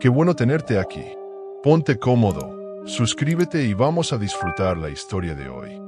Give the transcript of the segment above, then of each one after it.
Qué bueno tenerte aquí. Ponte cómodo, suscríbete y vamos a disfrutar la historia de hoy.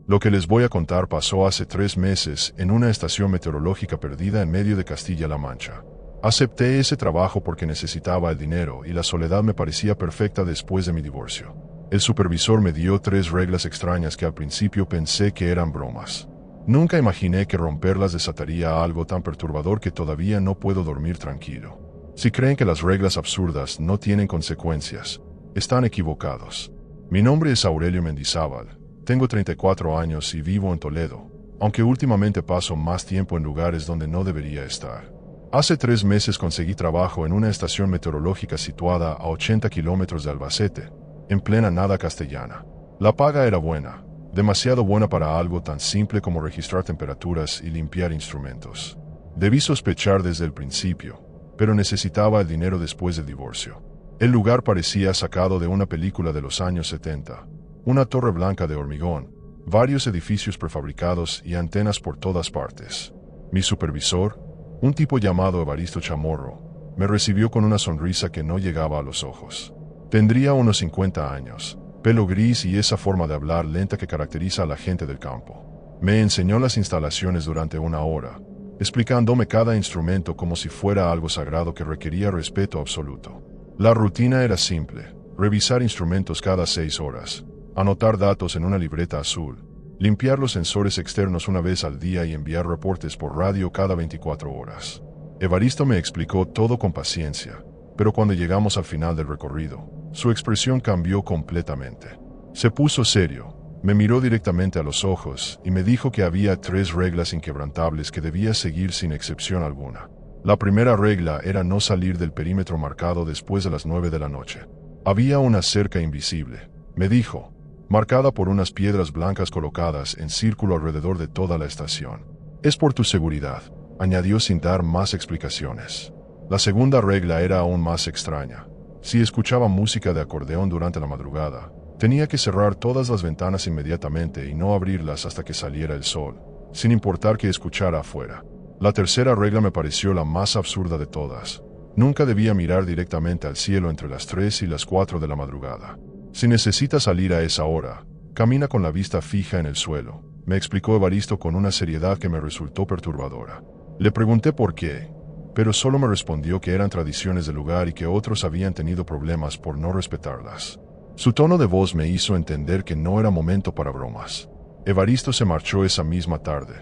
Lo que les voy a contar pasó hace 3 meses en una estación meteorológica perdida en medio de Castilla-La Mancha. Acepté ese trabajo porque necesitaba el dinero y la soledad me parecía perfecta después de mi divorcio. El supervisor me dio 3 reglas extrañas que al principio pensé que eran bromas. Nunca imaginé que romperlas desataría algo tan perturbador que todavía no puedo dormir tranquilo. Si creen que las reglas absurdas no tienen consecuencias, están equivocados. Mi nombre es Aurelio Mendizábal, tengo 34 años y vivo en Toledo, aunque últimamente paso más tiempo en lugares donde no debería estar. Hace 3 meses conseguí trabajo en una estación meteorológica situada a 80 kilómetros de Albacete, en plena nada castellana. La paga era buena, demasiado buena para algo tan simple como registrar temperaturas y limpiar instrumentos. Debí sospechar desde el principio, pero necesitaba el dinero después del divorcio. El lugar parecía sacado de una película de los años 70. Una torre blanca de hormigón, varios edificios prefabricados y antenas por todas partes. Mi supervisor, un tipo llamado Evaristo Chamorro, me recibió con una sonrisa que no llegaba a los ojos. Tendría unos 50 años, pelo gris y esa forma de hablar lenta que caracteriza a la gente del campo. Me enseñó las instalaciones durante 1 hora, explicándome cada instrumento como si fuera algo sagrado que requería respeto absoluto. La rutina era simple: revisar instrumentos cada 6 horas, anotar datos en una libreta azul, limpiar los sensores externos una vez al día y enviar reportes por radio cada 24 horas. Evaristo me explicó todo con paciencia, pero cuando llegamos al final del recorrido, su expresión cambió completamente. Se puso serio, me miró directamente a los ojos y me dijo que había 3 reglas inquebrantables que debía seguir sin excepción alguna. La primera regla era no salir del perímetro marcado después de las 9 de la noche. Había una cerca invisible, me dijo, marcada por unas piedras blancas colocadas en círculo alrededor de toda la estación. Es por tu seguridad, añadió sin dar más explicaciones. La segunda regla era aún más extraña. Si escuchaba música de acordeón durante la madrugada, tenía que cerrar todas las ventanas inmediatamente y no abrirlas hasta que saliera el sol, sin importar que escuchara afuera. La tercera regla me pareció la más absurda de todas. Nunca debía mirar directamente al cielo entre las 3 y las 4 de la madrugada. Si necesitas salir a esa hora, camina con la vista fija en el suelo, me explicó Evaristo con una seriedad que me resultó perturbadora. Le pregunté por qué, pero solo me respondió que eran tradiciones del lugar y que otros habían tenido problemas por no respetarlas. Su tono de voz me hizo entender que no era momento para bromas. Evaristo se marchó esa misma tarde,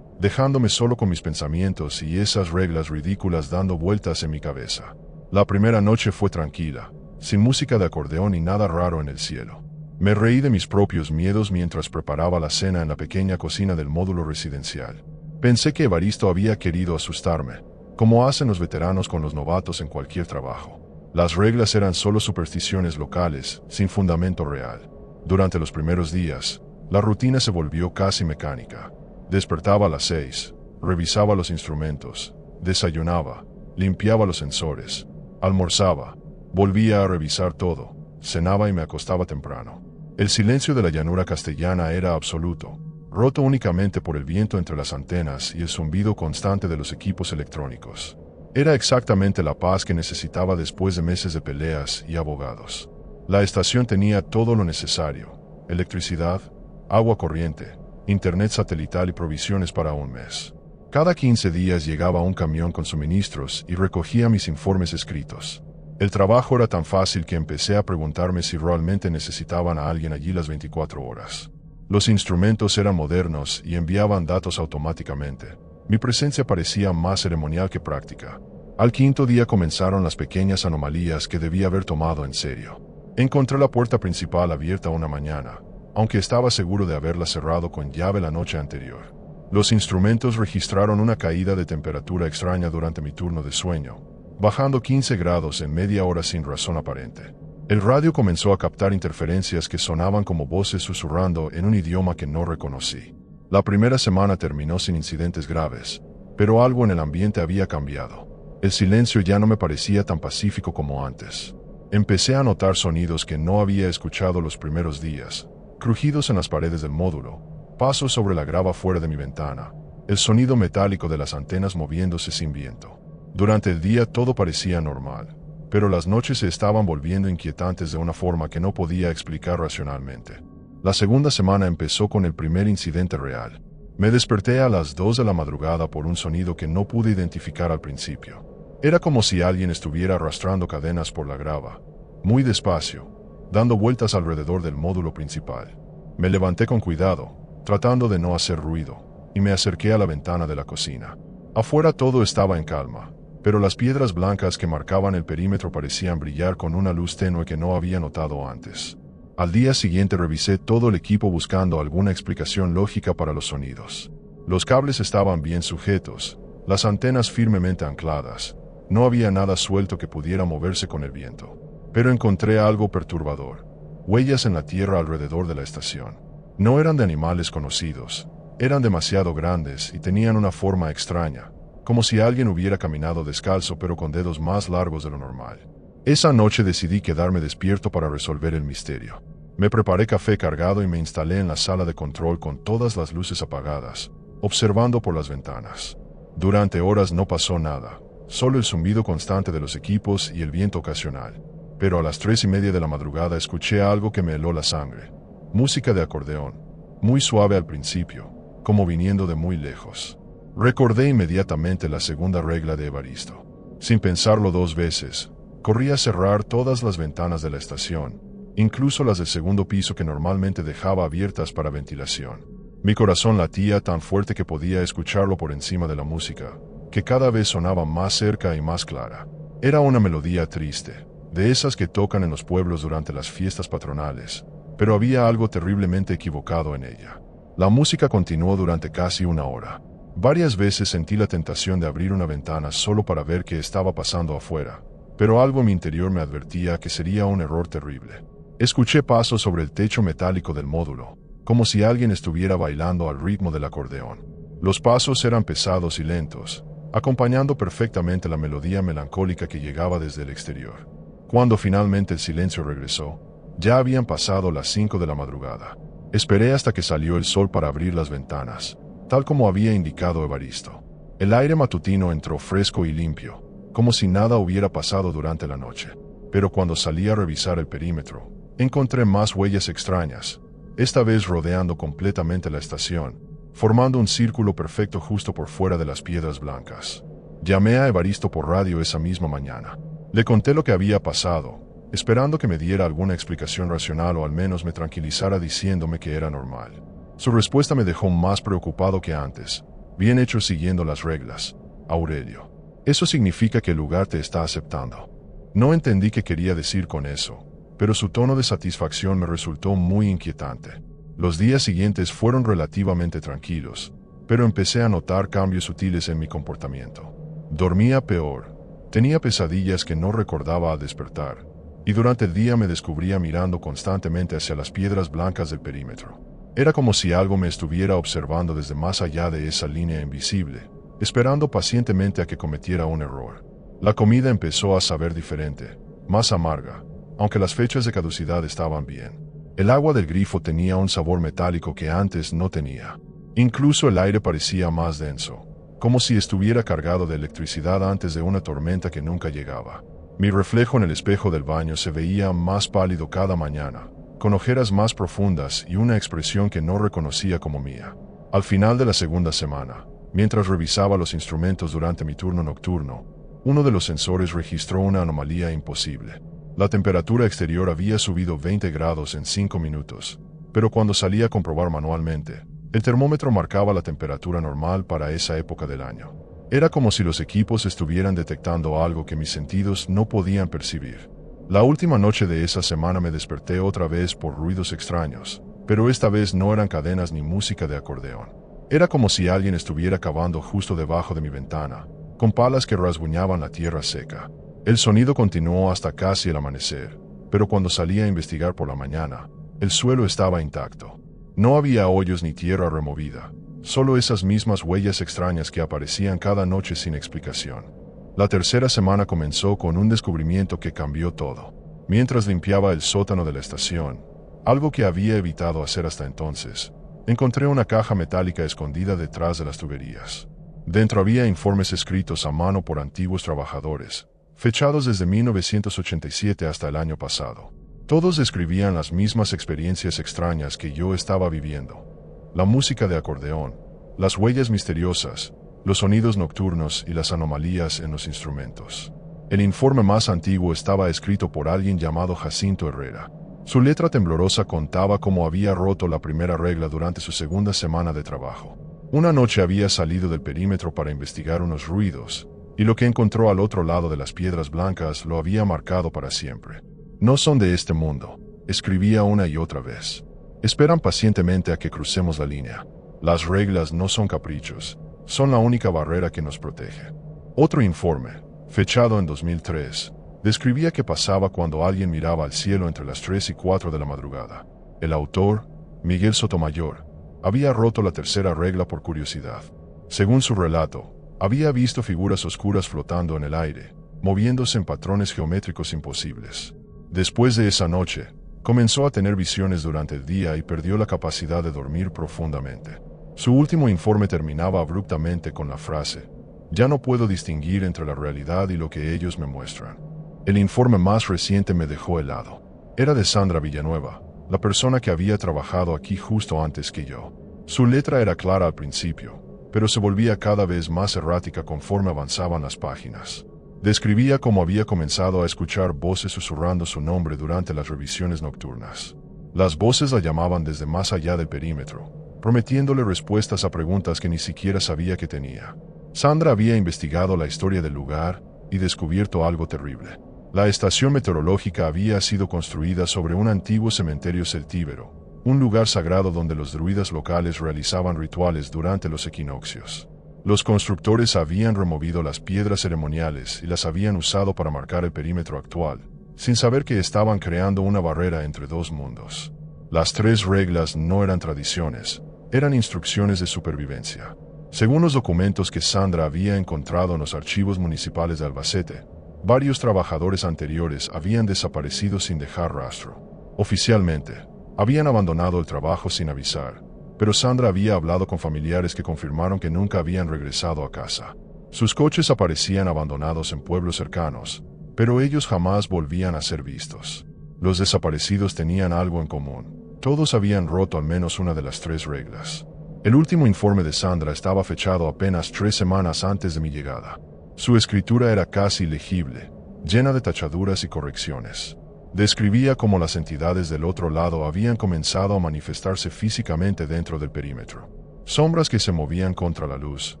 dejándome solo con mis pensamientos y esas reglas ridículas dando vueltas en mi cabeza. La primera noche fue tranquila, sin música de acordeón y nada raro en el cielo. Me reí de mis propios miedos mientras preparaba la cena en la pequeña cocina del módulo residencial. Pensé que Evaristo había querido asustarme, como hacen los veteranos con los novatos en cualquier trabajo. Las reglas eran solo supersticiones locales, sin fundamento real. Durante los primeros días, la rutina se volvió casi mecánica. Despertaba a las 6, revisaba los instrumentos, desayunaba, limpiaba los sensores, almorzaba, volvía a revisar todo, cenaba y me acostaba temprano. El silencio de la llanura castellana era absoluto, roto únicamente por el viento entre las antenas y el zumbido constante de los equipos electrónicos. Era exactamente la paz que necesitaba después de meses de peleas y abogados. La estación tenía todo lo necesario: electricidad, agua corriente, internet satelital y provisiones para 1 mes. Cada 15 días llegaba un camión con suministros y recogía mis informes escritos. El trabajo era tan fácil que empecé a preguntarme si realmente necesitaban a alguien allí las 24 horas. Los instrumentos eran modernos y enviaban datos automáticamente. Mi presencia parecía más ceremonial que práctica. Al 5.º día comenzaron las pequeñas anomalías que debía haber tomado en serio. Encontré la puerta principal abierta una mañana, aunque estaba seguro de haberla cerrado con llave la noche anterior. Los instrumentos registraron una caída de temperatura extraña durante mi turno de sueño, bajando 15 grados en media hora sin razón aparente. El radio comenzó a captar interferencias que sonaban como voces susurrando en un idioma que no reconocí. La primera semana terminó sin incidentes graves, pero algo en el ambiente había cambiado. El silencio ya no me parecía tan pacífico como antes. Empecé a notar sonidos que no había escuchado los primeros días: crujidos en las paredes del módulo, pasos sobre la grava fuera de mi ventana, el sonido metálico de las antenas moviéndose sin viento. Durante el día todo parecía normal, pero las noches se estaban volviendo inquietantes de una forma que no podía explicar racionalmente. La segunda semana empezó con el primer incidente real. Me desperté a las 2 de la madrugada por un sonido que no pude identificar al principio. Era como si alguien estuviera arrastrando cadenas por la grava, muy despacio, dando vueltas alrededor del módulo principal. Me levanté con cuidado, tratando de no hacer ruido, y me acerqué a la ventana de la cocina. Afuera todo estaba en calma, pero las piedras blancas que marcaban el perímetro parecían brillar con una luz tenue que no había notado antes. Al día siguiente revisé todo el equipo buscando alguna explicación lógica para los sonidos. Los cables estaban bien sujetos, las antenas firmemente ancladas. No había nada suelto que pudiera moverse con el viento. Pero encontré algo perturbador: huellas en la tierra alrededor de la estación. No eran de animales conocidos, eran demasiado grandes y tenían una forma extraña, como si alguien hubiera caminado descalzo pero con dedos más largos de lo normal. Esa noche decidí quedarme despierto para resolver el misterio. Me preparé café cargado y me instalé en la sala de control con todas las luces apagadas, observando por las ventanas. Durante horas no pasó nada, solo el zumbido constante de los equipos y el viento ocasional. Pero a las 3:30 de la madrugada escuché algo que me heló la sangre. Música de acordeón, muy suave al principio, como viniendo de muy lejos. Recordé inmediatamente la segunda regla de Evaristo. Sin pensarlo 2 veces, corrí a cerrar todas las ventanas de la estación, incluso las del segundo piso que normalmente dejaba abiertas para ventilación. Mi corazón latía tan fuerte que podía escucharlo por encima de la música, que cada vez sonaba más cerca y más clara. Era una melodía triste, de esas que tocan en los pueblos durante las fiestas patronales, pero había algo terriblemente equivocado en ella. La música continuó durante casi 1 hora. Varias veces sentí la tentación de abrir una ventana solo para ver qué estaba pasando afuera, pero algo en mi interior me advertía que sería un error terrible. Escuché pasos sobre el techo metálico del módulo, como si alguien estuviera bailando al ritmo del acordeón. Los pasos eran pesados y lentos, acompañando perfectamente la melodía melancólica que llegaba desde el exterior. Cuando finalmente el silencio regresó, ya habían pasado las 5 de la madrugada. Esperé hasta que salió el sol para abrir las ventanas, tal como había indicado Evaristo. El aire matutino entró fresco y limpio, como si nada hubiera pasado durante la noche. Pero cuando salí a revisar el perímetro, encontré más huellas extrañas, esta vez rodeando completamente la estación, formando un círculo perfecto justo por fuera de las piedras blancas. Llamé a Evaristo por radio esa misma mañana. Le conté lo que había pasado, esperando que me diera alguna explicación racional o al menos me tranquilizara diciéndome que era normal. Su respuesta me dejó más preocupado que antes. Bien hecho siguiendo las reglas, Aurelio. Eso significa que el lugar te está aceptando. No entendí qué quería decir con eso, pero su tono de satisfacción me resultó muy inquietante. Los días siguientes fueron relativamente tranquilos, pero empecé a notar cambios sutiles en mi comportamiento. Dormía peor, tenía pesadillas que no recordaba al despertar, y durante el día me descubría mirando constantemente hacia las piedras blancas del perímetro. Era como si algo me estuviera observando desde más allá de esa línea invisible, esperando pacientemente a que cometiera un error. La comida empezó a saber diferente, más amarga, aunque las fechas de caducidad estaban bien. El agua del grifo tenía un sabor metálico que antes no tenía. Incluso el aire parecía más denso, como si estuviera cargado de electricidad antes de una tormenta que nunca llegaba. Mi reflejo en el espejo del baño se veía más pálido cada mañana, con ojeras más profundas y una expresión que no reconocía como mía. Al final de la segunda semana, mientras revisaba los instrumentos durante mi turno nocturno, uno de los sensores registró una anomalía imposible. La temperatura exterior había subido 20 grados en 5 minutos, pero cuando salí a comprobar manualmente, el termómetro marcaba la temperatura normal para esa época del año. Era como si los equipos estuvieran detectando algo que mis sentidos no podían percibir. La última noche de esa semana me desperté otra vez por ruidos extraños, pero esta vez no eran cadenas ni música de acordeón. Era como si alguien estuviera cavando justo debajo de mi ventana, con palas que rasguñaban la tierra seca. El sonido continuó hasta casi el amanecer, pero cuando salí a investigar por la mañana, el suelo estaba intacto. No había hoyos ni tierra removida, solo esas mismas huellas extrañas que aparecían cada noche sin explicación. La tercera semana comenzó con un descubrimiento que cambió todo. Mientras limpiaba el sótano de la estación, algo que había evitado hacer hasta entonces, encontré una caja metálica escondida detrás de las tuberías. Dentro había informes escritos a mano por antiguos trabajadores, fechados desde 1987 hasta el año pasado. Todos describían las mismas experiencias extrañas que yo estaba viviendo. La música de acordeón, las huellas misteriosas, los sonidos nocturnos y las anomalías en los instrumentos. El informe más antiguo estaba escrito por alguien llamado Jacinto Herrera. Su letra temblorosa contaba cómo había roto la primera regla durante su segunda semana de trabajo. Una noche había salido del perímetro para investigar unos ruidos, y lo que encontró al otro lado de las piedras blancas lo había marcado para siempre. No son de este mundo, escribía una y otra vez. Esperan pacientemente a que crucemos la línea. Las reglas no son caprichos, son la única barrera que nos protege. Otro informe, fechado en 2003, describía qué pasaba cuando alguien miraba al cielo entre las 3 y 4 de la madrugada. El autor, Miguel Sotomayor, había roto la tercera regla por curiosidad. Según su relato, había visto figuras oscuras flotando en el aire, moviéndose en patrones geométricos imposibles. Después de esa noche, comenzó a tener visiones durante el día y perdió la capacidad de dormir profundamente. Su último informe terminaba abruptamente con la frase: "Ya no puedo distinguir entre la realidad y lo que ellos me muestran". El informe más reciente me dejó helado. Era de Sandra Villanueva, la persona que había trabajado aquí justo antes que yo. Su letra era clara al principio, pero se volvía cada vez más errática conforme avanzaban las páginas. Describía cómo había comenzado a escuchar voces susurrando su nombre durante las revisiones nocturnas. Las voces la llamaban desde más allá del perímetro, prometiéndole respuestas a preguntas que ni siquiera sabía que tenía. Sandra había investigado la historia del lugar y descubierto algo terrible. La estación meteorológica había sido construida sobre un antiguo cementerio celtíbero, un lugar sagrado donde los druidas locales realizaban rituales durante los equinoccios. Los constructores habían removido las piedras ceremoniales y las habían usado para marcar el perímetro actual, sin saber que estaban creando una barrera entre dos mundos. Las 3 reglas no eran tradiciones, eran instrucciones de supervivencia. Según los documentos que Sandra había encontrado en los archivos municipales de Albacete, varios trabajadores anteriores habían desaparecido sin dejar rastro. Oficialmente, habían abandonado el trabajo sin avisar, pero Sandra había hablado con familiares que confirmaron que nunca habían regresado a casa. Sus coches aparecían abandonados en pueblos cercanos, pero ellos jamás volvían a ser vistos. Los desaparecidos tenían algo en común. Todos habían roto al menos una de las 3 reglas. El último informe de Sandra estaba fechado apenas 3 semanas antes de mi llegada. Su escritura era casi ilegible, llena de tachaduras y correcciones. Describía cómo las entidades del otro lado habían comenzado a manifestarse físicamente dentro del perímetro. Sombras que se movían contra la luz,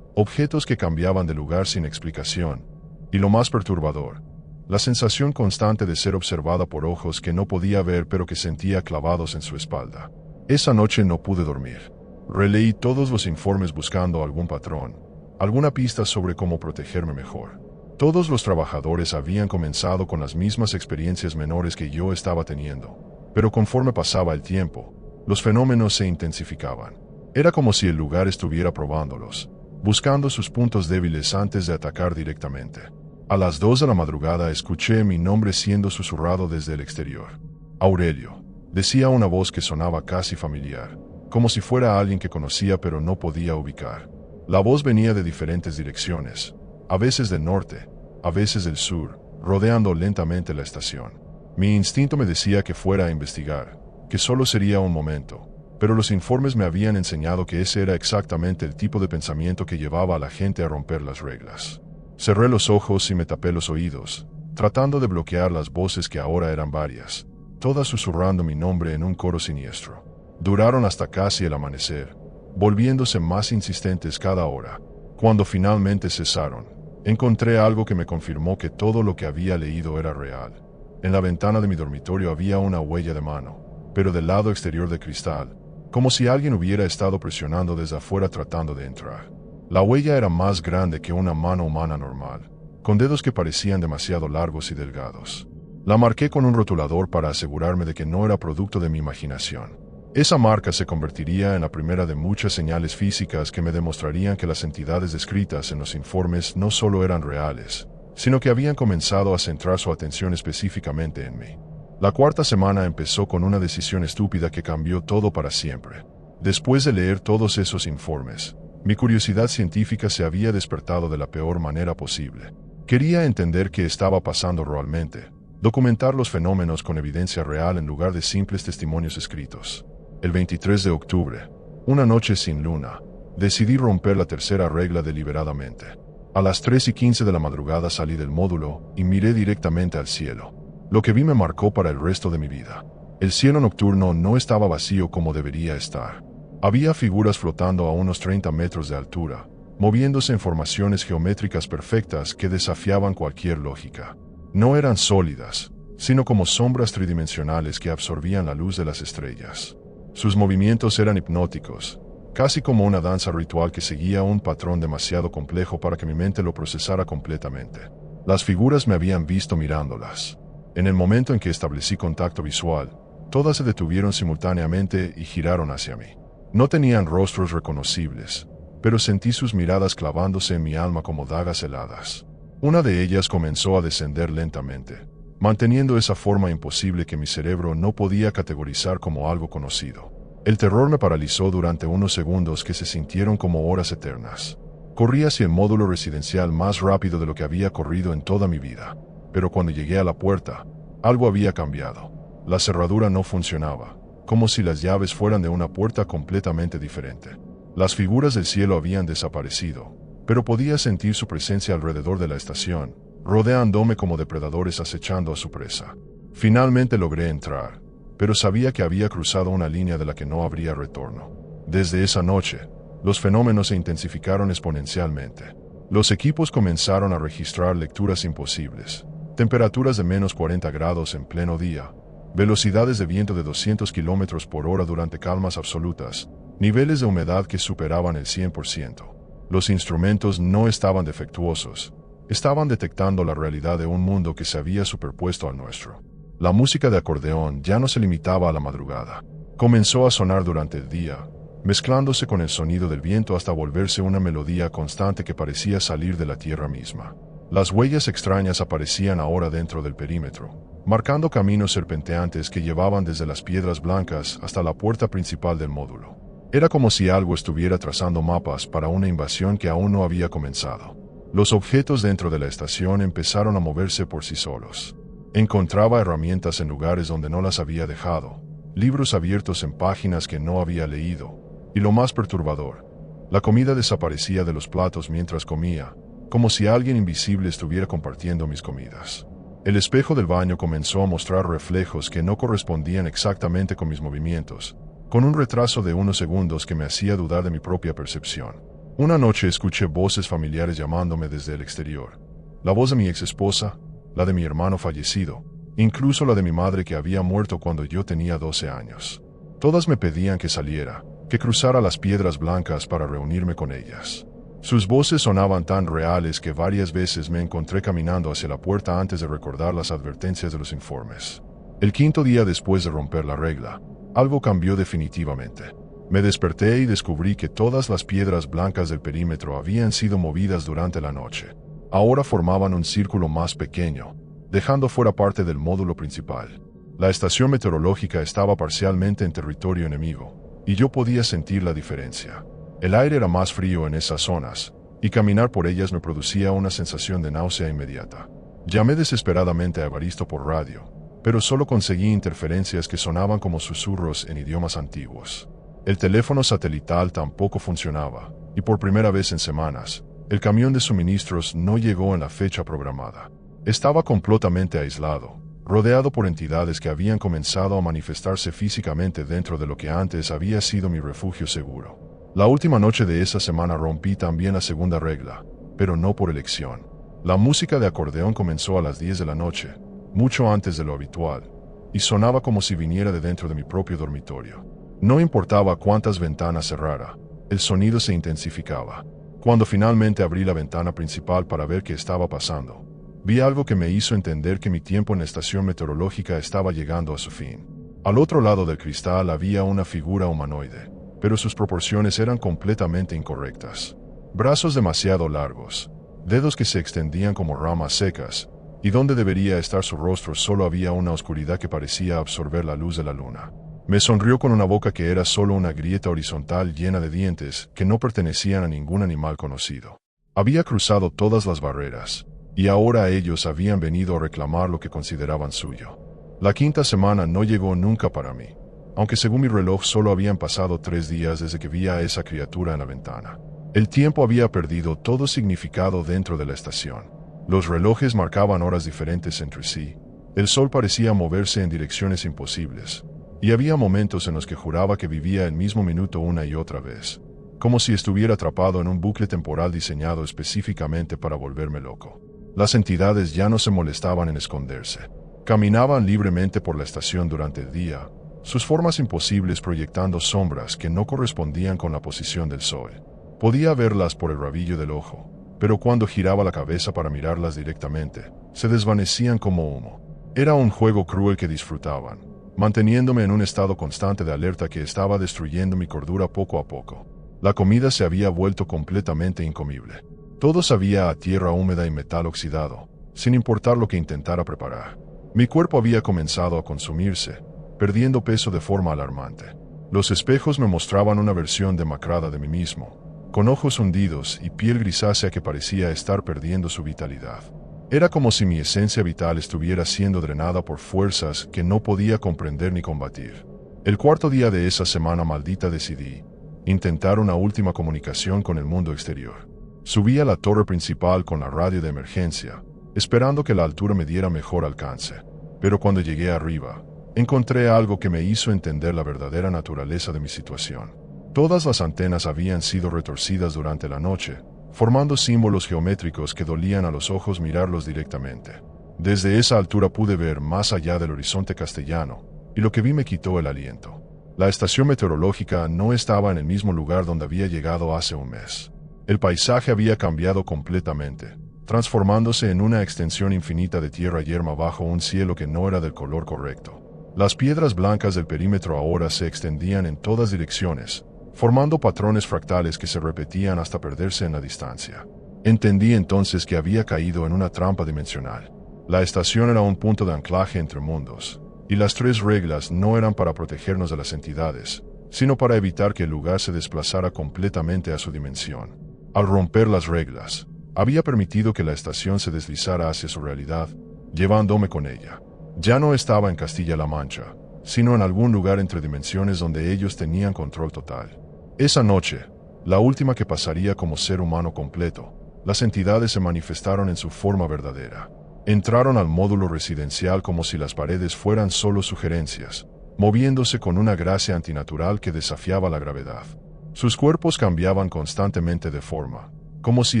objetos que cambiaban de lugar sin explicación, y lo más perturbador, la sensación constante de ser observada por ojos que no podía ver pero que sentía clavados en su espalda. Esa noche no pude dormir. Releí todos los informes buscando algún patrón, alguna pista sobre cómo protegerme mejor. Todos los trabajadores habían comenzado con las mismas experiencias menores que yo estaba teniendo, pero conforme pasaba el tiempo, los fenómenos se intensificaban. Era como si el lugar estuviera probándolos, buscando sus puntos débiles antes de atacar directamente. A las 2 de la madrugada escuché mi nombre siendo susurrado desde el exterior. Aurelio, decía una voz que sonaba casi familiar, como si fuera alguien que conocía pero no podía ubicar. La voz venía de diferentes direcciones, a veces del norte, a veces del sur, rodeando lentamente la estación. Mi instinto me decía que fuera a investigar, que solo sería un momento, pero los informes me habían enseñado que ese era exactamente el tipo de pensamiento que llevaba a la gente a romper las reglas. Cerré los ojos y me tapé los oídos, tratando de bloquear las voces que ahora eran varias, todas susurrando mi nombre en un coro siniestro. Duraron hasta casi el amanecer, volviéndose más insistentes cada hora. Cuando finalmente cesaron, encontré algo que me confirmó que todo lo que había leído era real. En la ventana de mi dormitorio había una huella de mano, pero del lado exterior de cristal, como si alguien hubiera estado presionando desde afuera tratando de entrar. La huella era más grande que una mano humana normal, con dedos que parecían demasiado largos y delgados. La marqué con un rotulador para asegurarme de que no era producto de mi imaginación. Esa marca se convertiría en la primera de muchas señales físicas que me demostrarían que las entidades descritas en los informes no solo eran reales, sino que habían comenzado a centrar su atención específicamente en mí. La 4ª semana empezó con una decisión estúpida que cambió todo para siempre. Después de leer todos esos informes, Mi curiosidad científica se había despertado de la peor manera posible. Quería entender qué estaba pasando realmente, documentar los fenómenos con evidencia real en lugar de simples testimonios escritos. El 23 de octubre, una noche sin luna, decidí romper la tercera regla deliberadamente. A las 3:15 de la madrugada salí del módulo y miré directamente al cielo. Lo que vi me marcó para el resto de mi vida. El cielo nocturno no estaba vacío como debería estar. Había figuras flotando a unos 30 metros de altura, moviéndose en formaciones geométricas perfectas que desafiaban cualquier lógica. No eran sólidas, sino como sombras tridimensionales que absorbían la luz de las estrellas. Sus movimientos eran hipnóticos, casi como una danza ritual que seguía un patrón demasiado complejo para que mi mente lo procesara completamente. Las figuras me habían visto mirándolas. En el momento en que establecí contacto visual, todas se detuvieron simultáneamente y giraron hacia mí. No tenían rostros reconocibles, pero sentí sus miradas clavándose en mi alma como dagas heladas. Una de ellas comenzó a descender lentamente, manteniendo esa forma imposible que mi cerebro no podía categorizar como algo conocido. El terror me paralizó durante unos segundos que se sintieron como horas eternas. Corrí hacia el módulo residencial más rápido de lo que había corrido en toda mi vida, pero cuando llegué a la puerta, algo había cambiado. La cerradura no funcionaba, como si las llaves fueran de una puerta completamente diferente. Las figuras del cielo habían desaparecido, pero podía sentir su presencia alrededor de la estación, rodeándome como depredadores acechando a su presa. Finalmente logré entrar, pero sabía que había cruzado una línea de la que no habría retorno. Desde esa noche, los fenómenos se intensificaron exponencialmente. Los equipos comenzaron a registrar lecturas imposibles, temperaturas de menos 40 grados en pleno día, velocidades de viento de 200 km por hora durante calmas absolutas, niveles de humedad que superaban el 100%. Los instrumentos no estaban defectuosos, estaban detectando la realidad de un mundo que se había superpuesto al nuestro. La música de acordeón ya no se limitaba a la madrugada. Comenzó a sonar durante el día, mezclándose con el sonido del viento hasta volverse una melodía constante que parecía salir de la tierra misma. Las huellas extrañas aparecían ahora dentro del perímetro, marcando caminos serpenteantes que llevaban desde las piedras blancas hasta la puerta principal del módulo. Era como si algo estuviera trazando mapas para una invasión que aún no había comenzado. Los objetos dentro de la estación empezaron a moverse por sí solos. Encontraba herramientas en lugares donde no las había dejado, libros abiertos en páginas que no había leído, y lo más perturbador, la comida desaparecía de los platos mientras comía, como si alguien invisible estuviera compartiendo mis comidas. El espejo del baño comenzó a mostrar reflejos que no correspondían exactamente con mis movimientos, con un retraso de unos segundos que me hacía dudar de mi propia percepción. Una noche escuché voces familiares llamándome desde el exterior. La voz de mi exesposa, la de mi hermano fallecido, incluso la de mi madre que había muerto cuando yo tenía 12 años. Todas me pedían que saliera, que cruzara las piedras blancas para reunirme con ellas. Sus voces sonaban tan reales que varias veces me encontré caminando hacia la puerta antes de recordar las advertencias de los informes. El quinto día después de romper la regla, algo cambió definitivamente. Me desperté y descubrí que todas las piedras blancas del perímetro habían sido movidas durante la noche. Ahora formaban un círculo más pequeño, dejando fuera parte del módulo principal. La estación meteorológica estaba parcialmente en territorio enemigo, y yo podía sentir la diferencia. El aire era más frío en esas zonas, y caminar por ellas me producía una sensación de náusea inmediata. Llamé desesperadamente a Evaristo por radio, pero solo conseguí interferencias que sonaban como susurros en idiomas antiguos. El teléfono satelital tampoco funcionaba, y por primera vez en semanas, el camión de suministros no llegó en la fecha programada. Estaba completamente aislado, rodeado por entidades que habían comenzado a manifestarse físicamente dentro de lo que antes había sido mi refugio seguro. La última noche de esa semana rompí también la segunda regla, pero no por elección. La música de acordeón comenzó a las 10 de la noche, mucho antes de lo habitual, y sonaba como si viniera de dentro de mi propio dormitorio. No importaba cuántas ventanas cerrara, el sonido se intensificaba. Cuando finalmente abrí la ventana principal para ver qué estaba pasando, vi algo que me hizo entender que mi tiempo en la estación meteorológica estaba llegando a su fin. Al otro lado del cristal había una figura humanoide, pero sus proporciones eran completamente incorrectas. Brazos demasiado largos, dedos que se extendían como ramas secas, y donde debería estar su rostro solo había una oscuridad que parecía absorber la luz de la luna. Me sonrió con una boca que era solo una grieta horizontal llena de dientes que no pertenecían a ningún animal conocido. Había cruzado todas las barreras, y ahora ellos habían venido a reclamar lo que consideraban suyo. La quinta semana no llegó nunca para mí, aunque según mi reloj solo habían pasado 3 días desde que vi a esa criatura en la ventana. El tiempo había perdido todo significado dentro de la estación. Los relojes marcaban horas diferentes entre sí, el sol parecía moverse en direcciones imposibles, y había momentos en los que juraba que vivía el mismo minuto una y otra vez, como si estuviera atrapado en un bucle temporal diseñado específicamente para volverme loco. Las entidades ya no se molestaban en esconderse. Caminaban libremente por la estación durante el día, sus formas imposibles proyectando sombras que no correspondían con la posición del sol. Podía verlas por el rabillo del ojo, pero cuando giraba la cabeza para mirarlas directamente, se desvanecían como humo. Era un juego cruel que disfrutaban, manteniéndome en un estado constante de alerta que estaba destruyendo mi cordura poco a poco. La comida se había vuelto completamente incomible. Todo sabía a tierra húmeda y metal oxidado, sin importar lo que intentara preparar. Mi cuerpo había comenzado a consumirse, perdiendo peso de forma alarmante. Los espejos me mostraban una versión demacrada de mí mismo, con ojos hundidos y piel grisácea que parecía estar perdiendo su vitalidad. Era como si mi esencia vital estuviera siendo drenada por fuerzas que no podía comprender ni combatir. El cuarto día de esa semana maldita decidí intentar una última comunicación con el mundo exterior. Subí a la torre principal con la radio de emergencia, esperando que la altura me diera mejor alcance. Pero cuando llegué arriba, encontré algo que me hizo entender la verdadera naturaleza de mi situación. Todas las antenas habían sido retorcidas durante la noche, formando símbolos geométricos que dolían a los ojos mirarlos directamente. Desde esa altura pude ver más allá del horizonte castellano, y lo que vi me quitó el aliento. La estación meteorológica no estaba en el mismo lugar donde había llegado hace un mes. El paisaje había cambiado completamente, transformándose en una extensión infinita de tierra yerma bajo un cielo que no era del color correcto. Las piedras blancas del perímetro ahora se extendían en todas direcciones, formando patrones fractales que se repetían hasta perderse en la distancia. Entendí entonces que había caído en una trampa dimensional. La estación era un punto de anclaje entre mundos, y las 3 reglas no eran para protegernos de las entidades, sino para evitar que el lugar se desplazara completamente a su dimensión. Al romper las reglas, había permitido que la estación se deslizara hacia su realidad, llevándome con ella. Ya no estaba en Castilla-La Mancha, sino en algún lugar entre dimensiones donde ellos tenían control total. Esa noche, la última que pasaría como ser humano completo, las entidades se manifestaron en su forma verdadera. Entraron al módulo residencial como si las paredes fueran solo sugerencias, moviéndose con una gracia antinatural que desafiaba la gravedad. Sus cuerpos cambiaban constantemente de forma, como si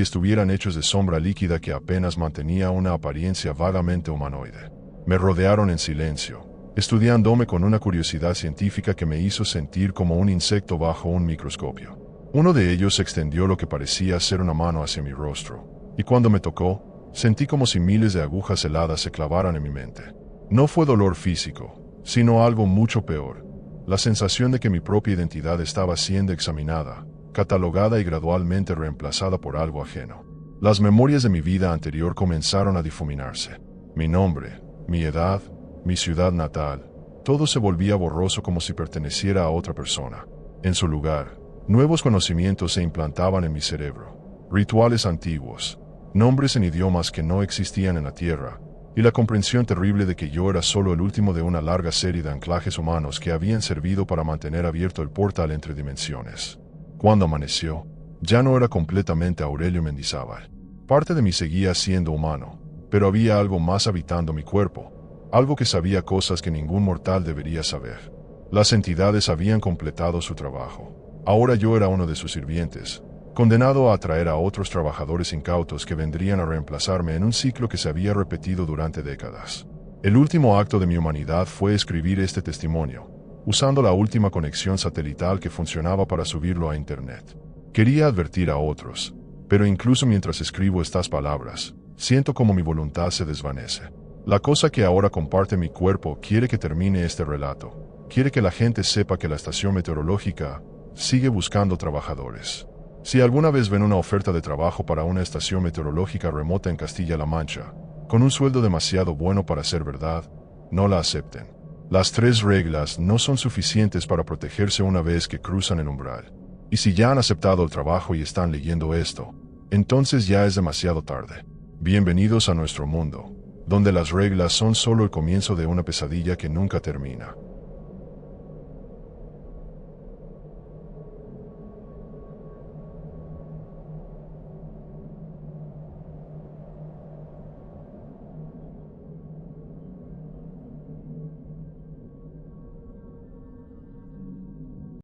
estuvieran hechos de sombra líquida que apenas mantenía una apariencia vagamente humanoide. Me rodearon en silencio, estudiándome con una curiosidad científica que me hizo sentir como un insecto bajo un microscopio. Uno de ellos extendió lo que parecía ser una mano hacia mi rostro, y cuando me tocó, sentí como si miles de agujas heladas se clavaran en mi mente. No fue dolor físico, sino algo mucho peor, la sensación de que mi propia identidad estaba siendo examinada, catalogada y gradualmente reemplazada por algo ajeno. Las memorias de mi vida anterior comenzaron a difuminarse. Mi nombre, mi edad, mi ciudad natal, todo se volvía borroso como si perteneciera a otra persona. En su lugar, nuevos conocimientos se implantaban en mi cerebro, rituales antiguos, nombres en idiomas que no existían en la Tierra, y la comprensión terrible de que yo era solo el último de una larga serie de anclajes humanos que habían servido para mantener abierto el portal entre dimensiones. Cuando amaneció, ya no era completamente Aurelio Mendizábal. Parte de mí seguía siendo humano, pero había algo más habitando mi cuerpo, algo que sabía cosas que ningún mortal debería saber. Las entidades habían completado su trabajo. Ahora yo era uno de sus sirvientes, condenado a atraer a otros trabajadores incautos que vendrían a reemplazarme en un ciclo que se había repetido durante décadas. El último acto de mi humanidad fue escribir este testimonio, usando la última conexión satelital que funcionaba para subirlo a Internet. Quería advertir a otros, pero incluso mientras escribo estas palabras, siento como mi voluntad se desvanece. La cosa que ahora comparte mi cuerpo quiere que termine este relato. Quiere que la gente sepa que la estación meteorológica sigue buscando trabajadores. Si alguna vez ven una oferta de trabajo para una estación meteorológica remota en Castilla-La Mancha, con un sueldo demasiado bueno para ser verdad, no la acepten. Las 3 reglas no son suficientes para protegerse una vez que cruzan el umbral. Y si ya han aceptado el trabajo y están leyendo esto, entonces ya es demasiado tarde. Bienvenidos a nuestro mundo, donde las reglas son solo el comienzo de una pesadilla que nunca termina.